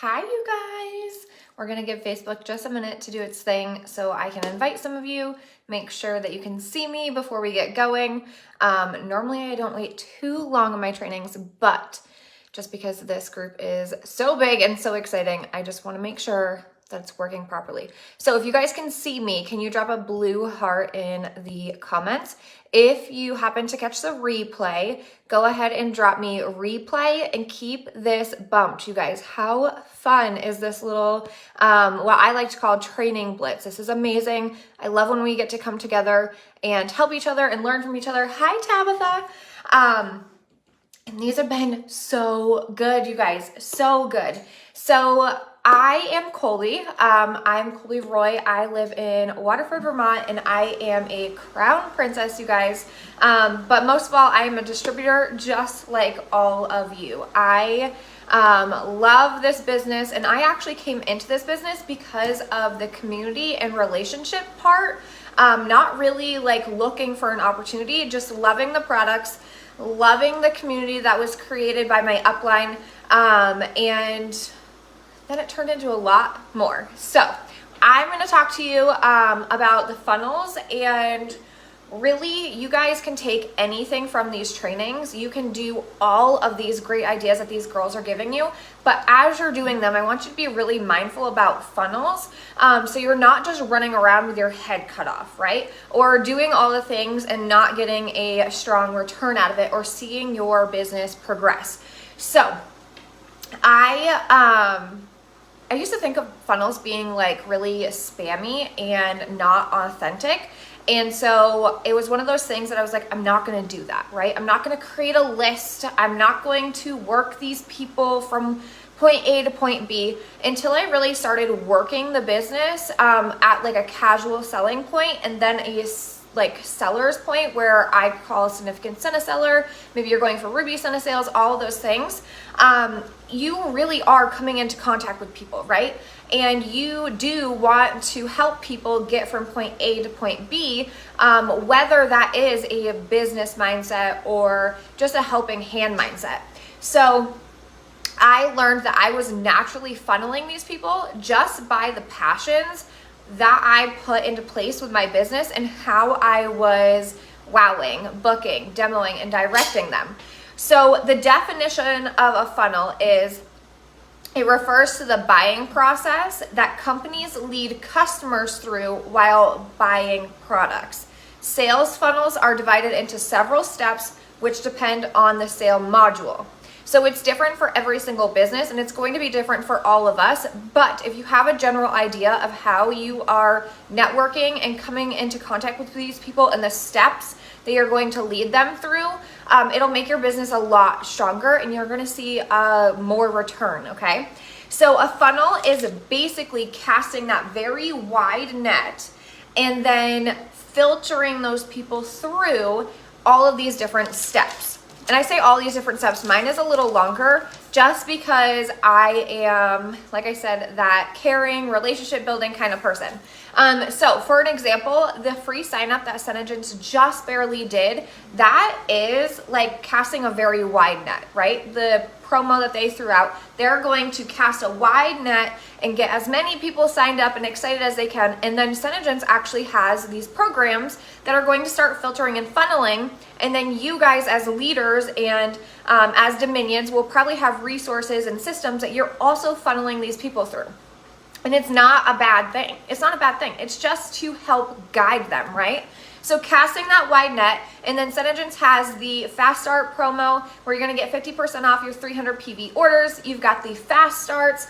Hi, you guys. We're going to give Facebook just a minute to do its thing so I can invite some of you, make sure that you can see me before we get going. Normally, I don't wait too long on my trainings, but just because this group is so big and so exciting, I just want to make sure that it's working properly. So if you guys can see me, can you drop a blue heart in the comments? If you happen to catch the replay, go ahead and drop me replay and keep this bumped. You guys, how fun is this little, what I like to call training blitz? This is amazing. I love when we get to come together and help each other and learn from each other. Hi, Tabitha. And these have been so good, you guys, so good. So I am Colby. I'm Colby Roy. I live in Waterford, Vermont, and I am a crown princess, you guys. But most of all, I am a distributor just like all of you. I love this business, and I actually came into this business because of the community and relationship part. Not really like looking for an opportunity, just loving the products, loving the community that was created by my upline, and then it turned into a lot more. So I'm going to talk to you about the funnels, and really you guys can take anything from these trainings. You can do all of these great ideas that these girls are giving you, but as you're doing them, I want you to be really mindful about funnels, so you're not just running around with your head cut off, right? Or doing all the things and not getting a strong return out of it or seeing your business progress. So I used to think of funnels being like really spammy and not authentic. And so it was one of those things that I was like, I'm not going to do that, right? I'm not going to create a list. I'm not going to work these people from point A to point B until I really started working the business at like a casual selling point, and then a like seller's point where I call a significant Senna seller. Maybe you're going for Ruby Senna sales, all of those things. You really are coming into contact with people, right? And you do want to help people get from point A to point B, whether that is a business mindset or just a helping hand mindset. So I learned that I was naturally funneling these people just by the passions that I put into place with my business and how I was wowing, booking, demoing, and directing them. So the definition of a funnel is it refers to the buying process that companies lead customers through while buying products. Sales funnels are divided into several steps which depend on the sale module. So it's different for every single business, and it's going to be different for all of us. But if you have a general idea of how you are networking and coming into contact with these people and the steps that you're going to lead them through, it'll make your business a lot stronger and you're going to see more return, okay? So a funnel is basically casting that very wide net and then filtering those people through all of these different steps. And I say all these different steps. Mine is a little longer just because I am, like I said, that caring, relationship building kind of person. So for an example, the free sign up that Senegence just barely did, that is like casting a very wide net, right? The promo that they threw out, they're going to cast a wide net and get as many people signed up and excited as they can. And then Senegence actually has these programs that are going to start filtering and funneling. And then you guys as leaders and as dominions will probably have resources and systems that you're also funneling these people through. And it's not a bad thing. It's not a bad thing. It's just to help guide them, right? So casting that wide net, and then Senegence has the Fast Start promo where you're going to get 50% off your 300 PV orders. You've got the Fast Starts.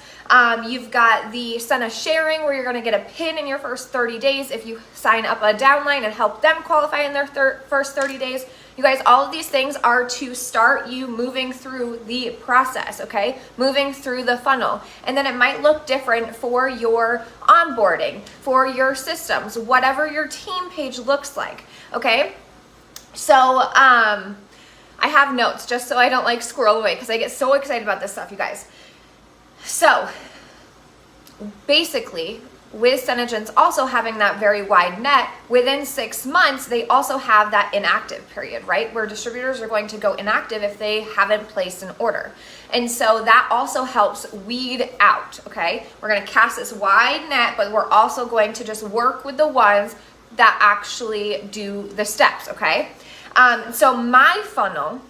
You've got the Senna Sharing where you're going to get a pin in your first 30 days if you sign up a downline and help them qualify in their first 30 days. You guys, all of these things are to start you moving through the process, okay? Moving through the funnel. And then it might look different for your onboarding, for your systems, whatever your team page looks like, okay? So I have notes just so I don't like squirrel away because I get so excited about this stuff, you guys. So basically, with SeneGence also having that very wide net, within 6 months, they also have that inactive period, right? Where distributors are going to go inactive if they haven't placed an order. And so that also helps weed out, okay? We're gonna cast this wide net, but we're also going to just work with the ones that actually do the steps, okay? So my funnel,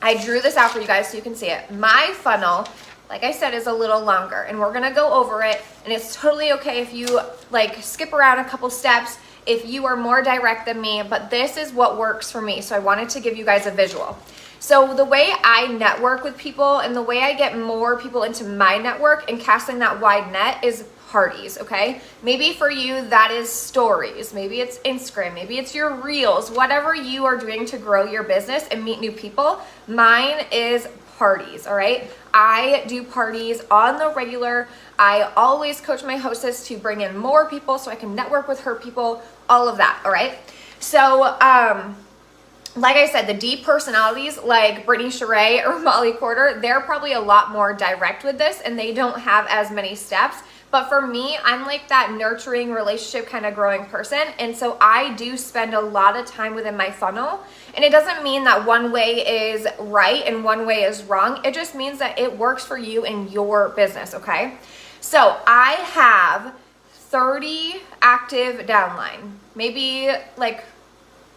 I drew this out for you guys so you can see it. My funnel, like I said, is a little longer, and we're gonna go over it, and it's totally okay if you like skip around a couple steps if you are more direct than me, but this is what works for me, so I wanted to give you guys a visual. So the way I network with people and the way I get more people into my network and casting that wide net is parties, okay? Maybe for you that is stories, maybe it's Instagram, maybe it's your reels, whatever you are doing to grow your business and meet new people. Mine is parties, all right? I do parties on the regular. I always coach my hostess to bring in more people so I can network with her people, all of that, all right? So, like I said, the deep personalities like Brittany Sheree or Molly Corder, they're probably a lot more direct with this and they don't have as many steps. But for me, I'm like that nurturing relationship kind of growing person. And so I do spend a lot of time within my funnel. And it doesn't mean that one way is right and one way is wrong. It just means that it works for you in your business, okay? So I have 30 active downline, maybe like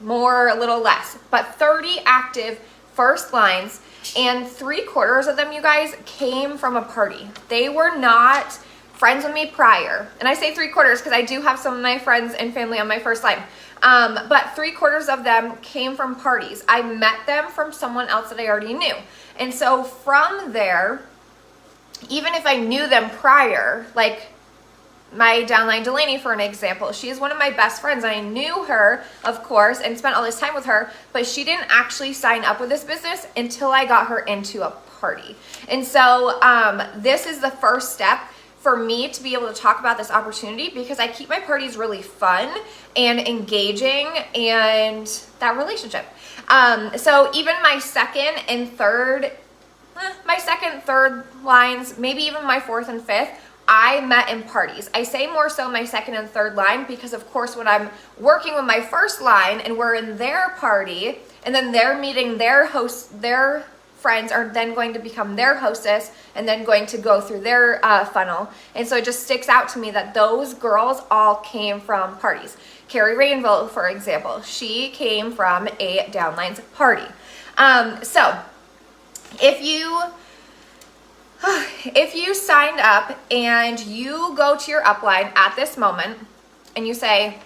more, a little less, but 30 active first lines, and 3/4 of them, you guys, came from a party. They were not friends with me prior. And I say 3/4 because I do have some of my friends and family on my first line. But 3/4 of them came from parties. I met them from someone else that I already knew. And so from there, even if I knew them prior, like my downline Delaney, for an example, she is one of my best friends. I knew her, of course, and spent all this time with her, but she didn't actually sign up with this business until I got her into a party. And so this is the first step for me to be able to talk about this opportunity, because I keep my parties really fun and engaging and that relationship. So even my second, third lines, maybe even my fourth and fifth, I met in parties. I say more so my second and third line because, of course, when I'm working with my first line and we're in their party and then they're meeting their host, their friends are then going to become their hostess and then going to go through their funnel. And so it just sticks out to me that those girls all came from parties. Carrie Rainville, for example, she came from a downlines party. So if you signed up and you go to your upline at this moment and you say,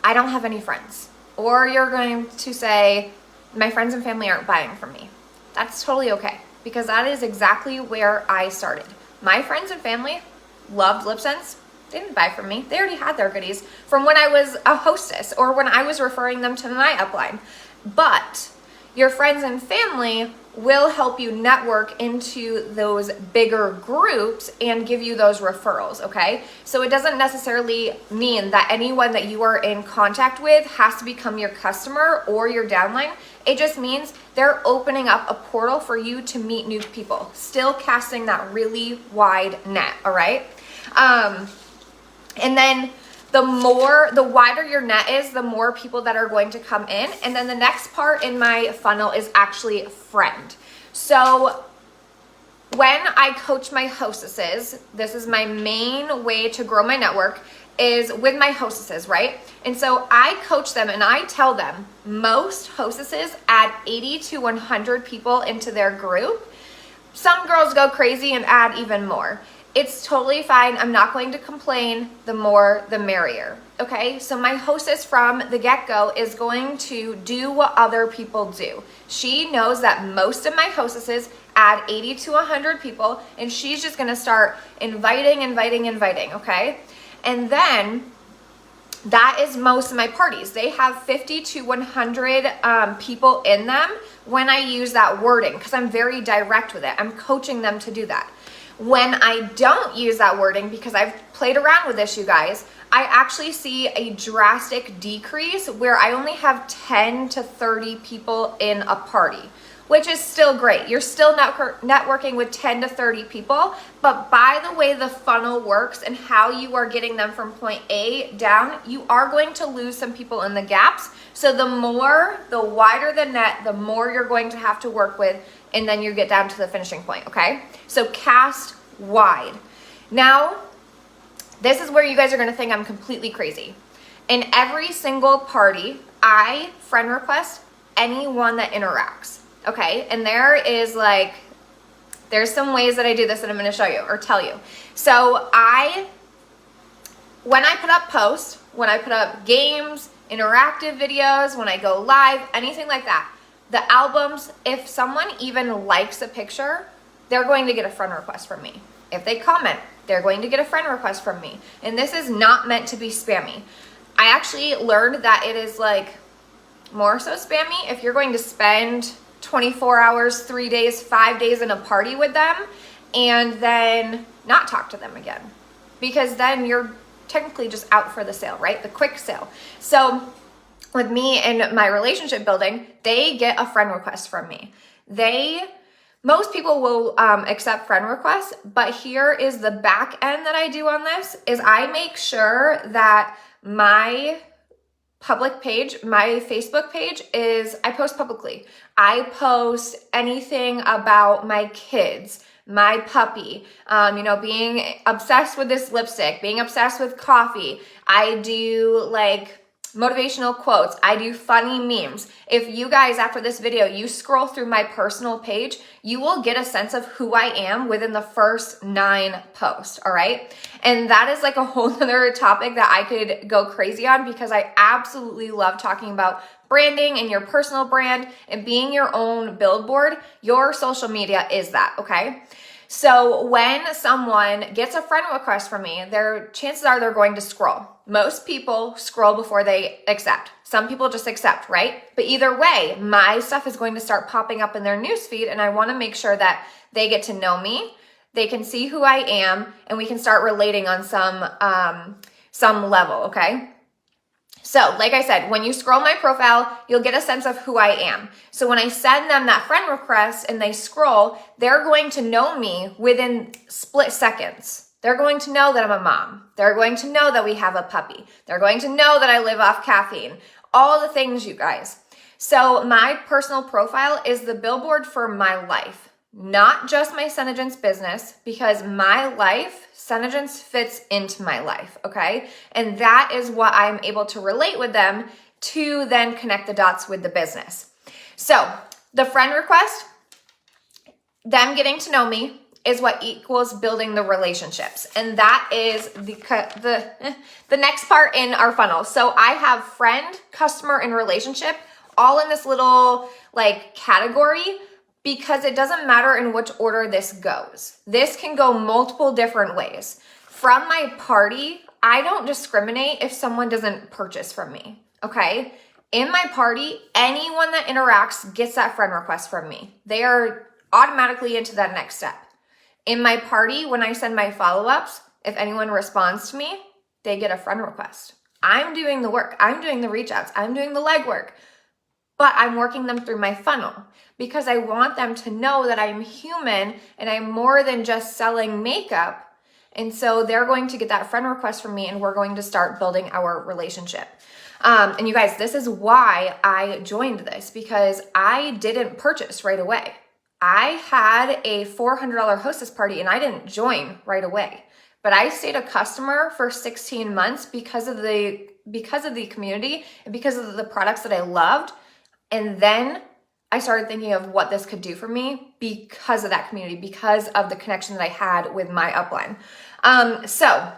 I don't have any friends, or you're going to say, my friends and family aren't buying from me, that's totally okay, because that is exactly where I started. My friends and family loved LipSense. They didn't buy from me. They already had their goodies from when I was a hostess or when I was referring them to my upline. But your friends and family will help you network into those bigger groups and give you those referrals, okay? So it doesn't necessarily mean that anyone that you are in contact with has to become your customer or your downline. It just means they're opening up a portal for you to meet new people, still casting that really wide net, all right? And then the wider your net is, the more people that are going to come in. And then the next part in my funnel is actually friend. So when I coach my hostesses, this is my main way to grow my network, is with my hostesses, right? And so I coach them and I tell them most hostesses add 80 to 100 people into their group. Some girls go crazy and add even more. It's totally fine. I'm not going to complain. The more, the merrier. Okay, so my hostess from the get-go is going to do what other people do. She knows that most of my hostesses add 80 to 100 people, and she's just going to start inviting, okay? And then that is most of my parties. They have 50 to 100 people in them when I use that wording, because I'm very direct with it. I'm coaching them to do that. When I don't use that wording, because I've played around with this, you guys, I actually see a drastic decrease where I only have 10 to 30 people in a party. which is still great. You're still networking with 10 to 30 people, but by the way the funnel works and how you are getting them from point A down, you are going to lose some people in the gaps. So the wider the net, the more you're going to have to work with, and then you get down to the finishing point, okay? So cast wide. Now, this is where you guys are gonna think I'm completely crazy. In every single party, I friend request anyone that interacts, okay? And there's some ways that I do this that I'm gonna show you or tell you. So when I put up posts, when I put up games, interactive videos, when I go live, anything like that, the albums, if someone even likes a picture, they're going to get a friend request from me. If they comment, they're going to get a friend request from me. And this is not meant to be spammy. I actually learned that it is like more so spammy if you're going to spend 24 hours, 3 days, 5 days in a party with them and then not talk to them again. Because then you're technically just out for the sale, right? The quick sale. So with me and my relationship building, they get a friend request from me. Most people will accept friend requests, but here is the back end that I do on this is I make sure that my public page, my Facebook page I post publicly. I post anything about my kids, my puppy, being obsessed with this lipstick, being obsessed with coffee. I do like motivational quotes. I do funny memes. If you guys, after this video, you scroll through my personal page, you will get a sense of who I am within the first 9 posts, all right? And that is like a whole other topic that I could go crazy on because I absolutely love talking about branding and your personal brand and being your own billboard. Your social media is that, okay? So when someone gets a friend request from me, chances are they're going to scroll. Most people scroll before they accept. Some people just accept, right? But either way, my stuff is going to start popping up in their newsfeed, and I want to make sure that they get to know me, they can see who I am, and we can start relating on some level, okay? So, like I said, when you scroll my profile, you'll get a sense of who I am. So when I send them that friend request and they scroll, they're going to know me within split seconds. They're going to know that I'm a mom. They're going to know that we have a puppy. They're going to know that I live off caffeine. All the things, you guys. So my personal profile is the billboard for my life, not just my Senegence business, because my life, Senegence fits into my life, okay? And that is what I'm able to relate with them to then connect the dots with the business. So the friend request, them getting to know me, is what equals building the relationships. And that is the next part in our funnel. So I have friend, customer, and relationship all in this little like category because it doesn't matter in which order this goes. This can go multiple different ways. From my party, I don't discriminate if someone doesn't purchase from me, okay? In my party, anyone that interacts gets that friend request from me. They are automatically into that next step. In my party, when I send my follow-ups, if anyone responds to me, they get a friend request. I'm doing the work. I'm doing the reach outs. I'm doing the legwork. But I'm working them through my funnel because I want them to know that I'm human and I'm more than just selling makeup. And so they're going to get that friend request from me and we're going to start building our relationship. And you guys, this is why I joined this because I didn't purchase right away. I had a $400 hostess party and I didn't join right away, but I stayed a customer for 16 months because of the community and because of the products that I loved. And then I started thinking of what this could do for me because of that community, because of the connection that I had with my upline. So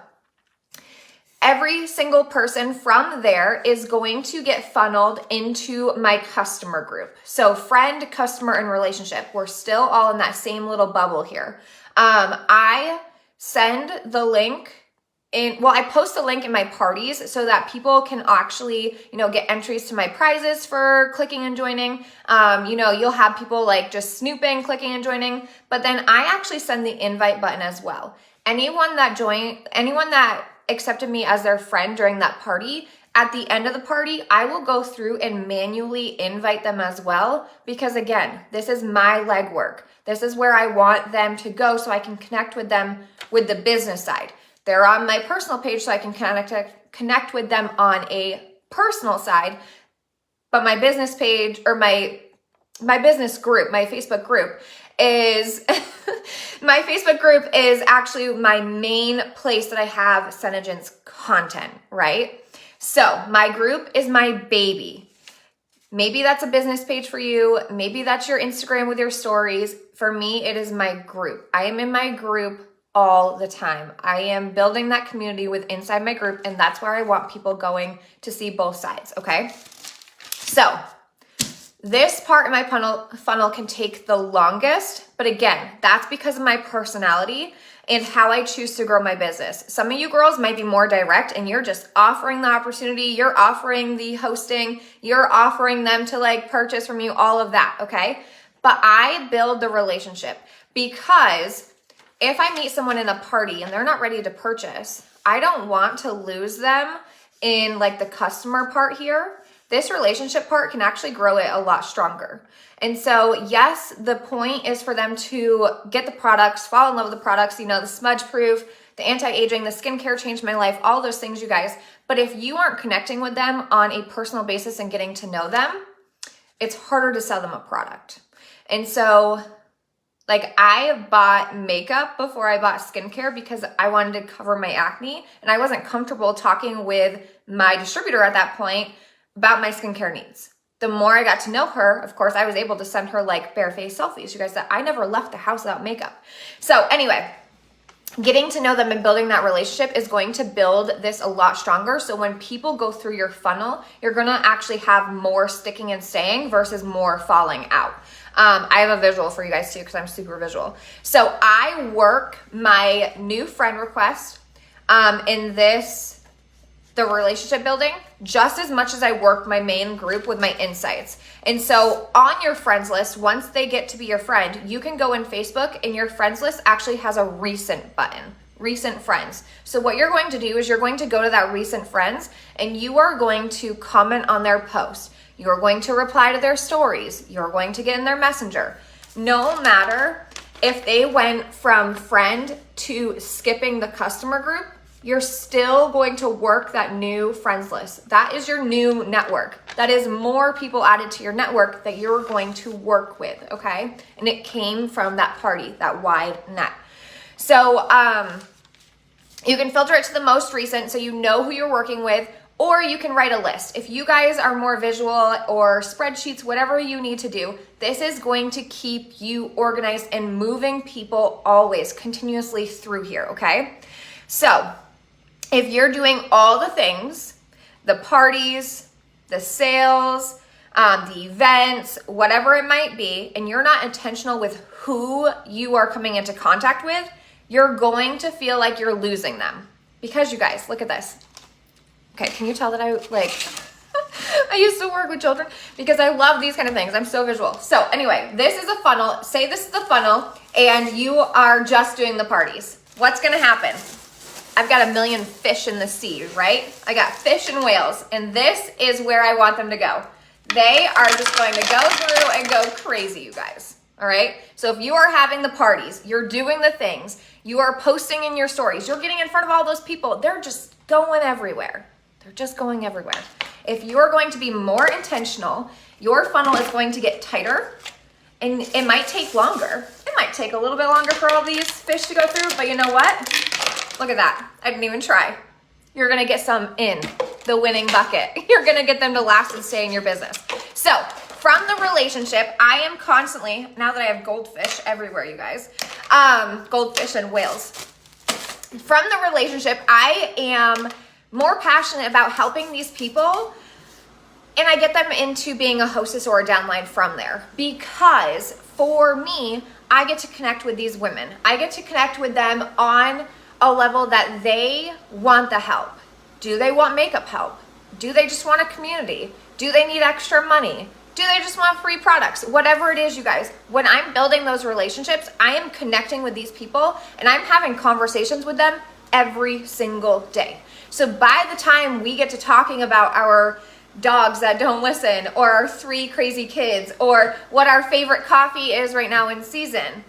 every single person from there is going to get funneled into my customer group. So friend, customer, and relationship. We're still all in that same little bubble here. I send the link I post the link in my parties so that people can actually, get entries to my prizes for clicking and joining. You'll have people like just snooping, clicking and joining, but then I actually send the invite button as well. Anyone that accepted me as their friend during that party, at the end of the party, I will go through and manually invite them as well, because again, this is my legwork. This is where I want them to go so I can connect with them with the business side. They're on my personal page so I can connect with them on a personal side, but my business page or my business group, my Facebook group is my Facebook group is actually my main place that I have SeneGence content, right? So my group is my baby. Maybe that's a business page for you. Maybe that's your Instagram with your stories. For me, it is my group. I am in my group all the time. I am building that community with inside my group, and that's where I want people going to see both sides, okay? So this part in my funnel can take the longest, but again, that's because of my personality and how I choose to grow my business. Some of you girls might be more direct and you're just offering the opportunity, you're offering the hosting, you're offering them to like purchase from you, all of that, okay? But I build the relationship, because if I meet someone in a party and they're not ready to purchase, I don't want to lose them in like the customer part here. This relationship part can actually grow it a lot stronger. And so, yes, the point is for them to get the products, fall in love with the products, the smudge proof, the anti-aging, the skincare changed my life, all those things, you guys. But if you aren't connecting with them on a personal basis and getting to know them, it's harder to sell them a product. And so, like, I bought makeup before I bought skincare because I wanted to cover my acne, and I wasn't comfortable talking with my distributor at that point about my skincare needs. The more I got to know her, of course, I was able to send her like bare-faced selfies, you guys, that I never left the house without makeup. So anyway, getting to know them and building that relationship is going to build this a lot stronger. So when people go through your funnel, you're gonna actually have more sticking and staying versus more falling out. I have a visual for you guys too, because I'm super visual. So I work my new friend request in the relationship building just as much as I work my main group with my insights. And so on your friends list, once they get to be your friend, you can go in Facebook and your friends list actually has a recent button, recent friends. So what you're going to do is you're going to go to that recent friends and you are going to comment on their post. You're going to reply to their stories. You're going to get in their messenger. No matter if they went from friend to skipping the customer group, you're still going to work that new friends list. That is your new network. That is more people added to your network that you're going to work with, okay? And it came from that party, that wide net. So you can filter it to the most recent so you know who you're working with, or you can write a list. If you guys are more visual or spreadsheets, whatever you need to do, this is going to keep you organized and moving people always continuously through here, okay? So if you're doing all the things, the parties, the sales, the events, whatever it might be, and you're not intentional with who you are coming into contact with, you're going to feel like you're losing them. Because you guys, look at this. Okay, can you tell that I used to work with children because I love these kind of things. I'm so visual. So anyway, this is a funnel. Say this is the funnel and you are just doing the parties. What's gonna happen? I've got a million fish in the sea, right? I got fish and whales, and this is where I want them to go. They are just going to go through and go crazy, you guys, all right? So if you are having the parties, you're doing the things, you are posting in your stories, you're getting in front of all those people, they're just going everywhere. They're just going everywhere. If you're going to be more intentional, your funnel is going to get tighter, and it might take longer. It might take a little bit longer for all these fish to go through, but you know what? Look at that. I didn't even try. You're going to get some in the winning bucket. You're going to get them to last and stay in your business. So from the relationship, I am constantly, now that I have goldfish everywhere, you guys, goldfish and whales. From the relationship, I am more passionate about helping these people, and I get them into being a hostess or a downline from there, because for me, I get to connect with these women. I get to connect with them on a level that they want the help. Do they want makeup help? Do they just want a community? Do they need extra money? Do they just want free products? Whatever it is, you guys, when I'm building those relationships, I am connecting with these people and I'm having conversations with them every single day. So by the time we get to talking about our dogs that don't listen, or our 3 crazy kids, or what our favorite coffee is right now in season,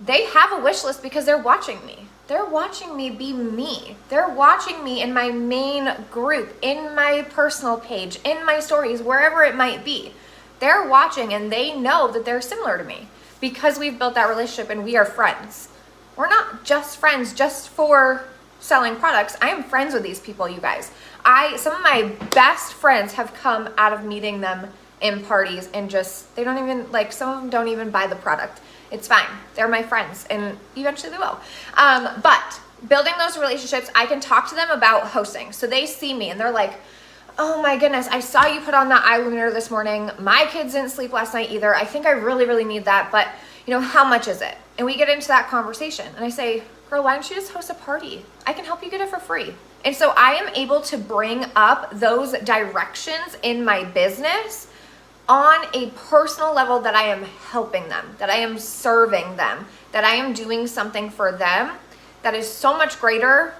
they have a wish list because they're watching me. They're watching me be me. They're watching me in my main group, in my personal page, in my stories, wherever it might be. They're watching and they know that they're similar to me because we've built that relationship and we are friends. We're not just friends just for selling products. I am friends with these people, you guys. Some of my best friends have come out of meeting them in parties and just, they don't even, like, some of them don't even buy the product. It's fine. They're my friends and eventually they will. But building those relationships, I can talk to them about hosting. So they see me and they're like, oh my goodness, I saw you put on that eye illuminator this morning. My kids didn't sleep last night either. I think I really, really need that. But how much is it? And we get into that conversation and I say, girl, why don't you just host a party? I can help you get it for free. And so I am able to bring up those directions in my business on a personal level, that I am helping them, that I am serving them, that I am doing something for them that is so much greater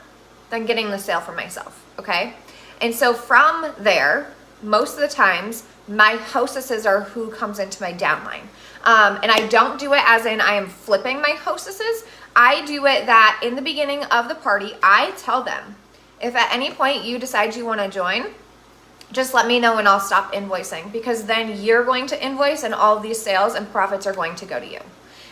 than getting the sale for myself, okay? And so from there, most of the times, my hostesses are who comes into my downline. And I don't do it as in I am flipping my hostesses. I do it that in the beginning of the party, I tell them, if at any point you decide you want to join, just let me know and I'll stop invoicing, because then you're going to invoice and all of these sales and profits are going to go to you.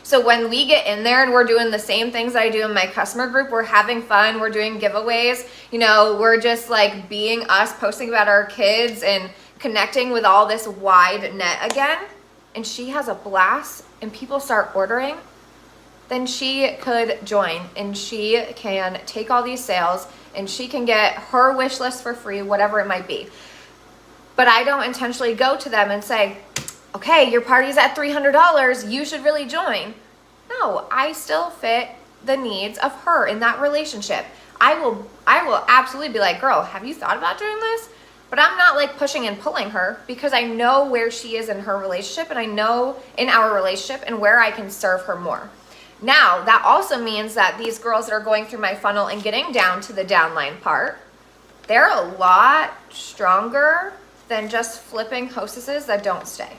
So when we get in there and we're doing the same things that I do in my customer group, we're having fun, we're doing giveaways, we're just like being us, posting about our kids and connecting with all this wide net again, and she has a blast and people start ordering, then she could join and she can take all these sales and she can get her wish list for free, whatever it might be. But I don't intentionally go to them and say, okay, your party's at $300, you should really join. No, I still fit the needs of her in that relationship. I will absolutely be like, girl, have you thought about doing this? But I'm not like pushing and pulling her, because I know where she is in her relationship and I know in our relationship and where I can serve her more. Now, that also means that these girls that are going through my funnel and getting down to the downline part, they're a lot stronger than just flipping hostesses that don't stay.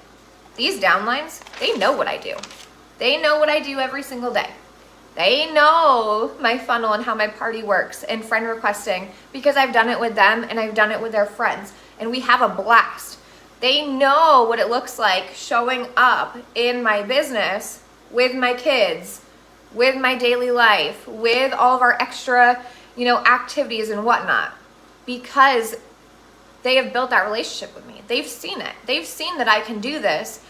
These downlines, they know what I do. They know what I do every single day. They know my funnel and how my party works and friend requesting, because I've done it with them and I've done it with their friends and we have a blast. They know what it looks like showing up in my business with my kids, with my daily life, with all of our extra, activities and whatnot, because they have built that relationship with me. They've seen it. They've seen that I can do this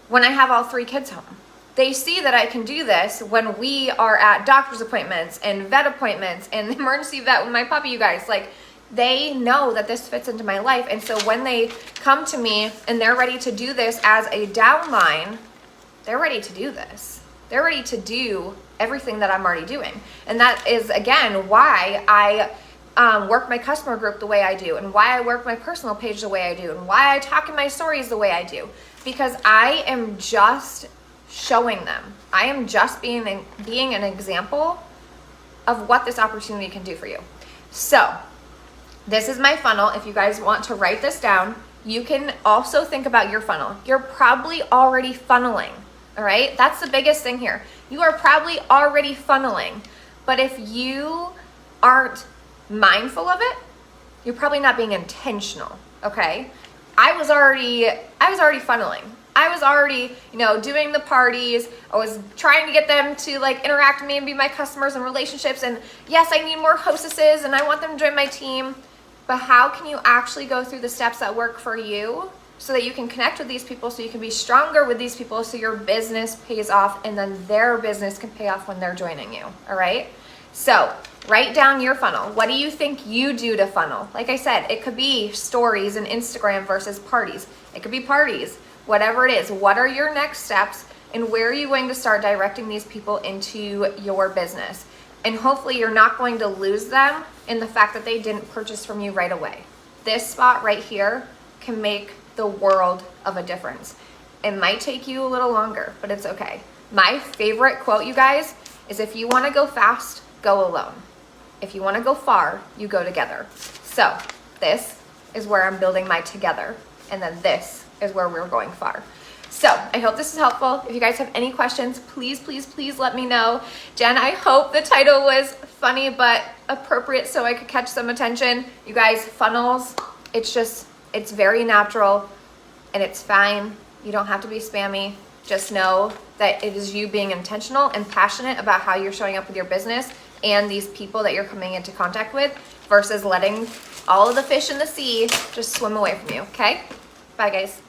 when I have all 3 kids home. They see that I can do this when we are at doctor's appointments and vet appointments and emergency vet with my puppy, you guys. Like, they know that this fits into my life. And so when they come to me and they're ready to do this as a downline, they're ready to do this. They're ready to do everything that I'm already doing. And that is, again, why I work my customer group the way I do, and why I work my personal page the way I do, and why I talk in my stories the way I do, because I am just showing them. I am just being an example of what this opportunity can do for you. So this is my funnel. If you guys want to write this down, you can also think about your funnel. You're probably already funneling, all right? That's the biggest thing here. You are probably already funneling, but if you aren't mindful of it, you're probably not being intentional, okay? I was already funneling. I was already, doing the parties. I was trying to get them to like interact with me and be my customers and relationships. And yes, I need more hostesses and I want them to join my team. But how can you actually go through the steps that work for you so that you can connect with these people, so you can be stronger with these people, so your business pays off and then their business can pay off when they're joining you, all right? So write down your funnel. What do you think you do to funnel? Like I said, it could be stories and Instagram versus parties. It could be parties, whatever it is. What are your next steps and where are you going to start directing these people into your business? And hopefully you're not going to lose them in the fact that they didn't purchase from you right away. This spot right here can make the world of a difference. It might take you a little longer, but it's okay. My favorite quote, you guys, is if you want to go fast, go alone. If you want to go far, you go together. So this is where I'm building my together, and then this is where we're going far. So I hope this is helpful. If you guys have any questions, please, please, please let me know. Jen, I hope the title was funny but appropriate so I could catch some attention. You guys, funnels, it's very natural and it's fine. You don't have to be spammy. Just know that it is you being intentional and passionate about how you're showing up with your business and these people that you're coming into contact with versus letting all of the fish in the sea just swim away from you, okay? Bye, guys.